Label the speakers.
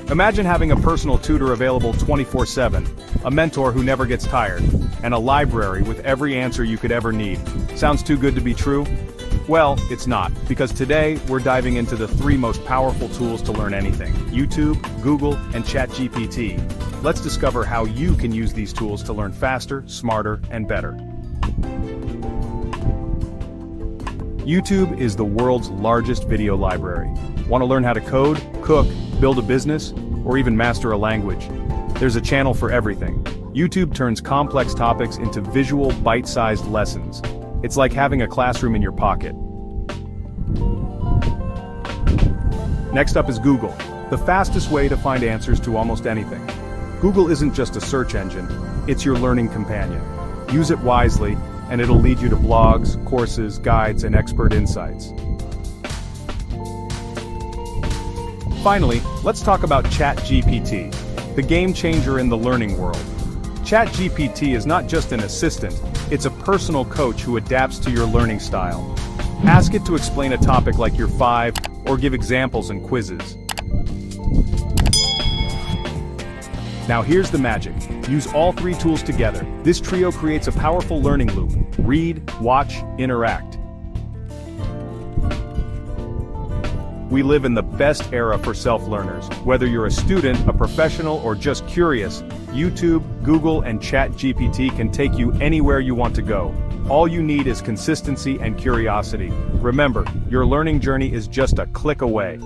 Speaker 1: Imagine having a personal tutor available 24/7, a mentor who never gets tired, and a library with every answer you could ever need. Sounds too good to be true? Well, it's not, because today we're diving into the three most powerful tools to learn anything: YouTube, Google, and ChatGPT. Let's discover how you can use these tools to learn faster, smarter, and better. YouTube is the world's largest video library. Want to learn how to code, cook, build a business, or even master a language? There's a channel for everything. YouTube turns complex topics into visual, bite-sized lessons. It's like having a classroom in your pocket. Next up is Google, the fastest way to find answers to almost anything. Google isn't just a search engine, it's your learning companion. Use it wisely, and it'll lead you to blogs, courses, guides, and expert insights. Finally, let's talk about ChatGPT, the game changer in the learning world. ChatGPT is not just an assistant, it's a personal coach who adapts to your learning style. Ask it to explain a topic like you're 5, or give examples and quizzes. Now here's the magic. Use all three tools together. This trio creates a powerful learning loop. Read, watch, interact. We live in the best era for self-learners. Whether you're a student, a professional, or just curious, YouTube, Google, and ChatGPT can take you anywhere you want to go. All you need is consistency and curiosity. Remember, your learning journey is just a click away.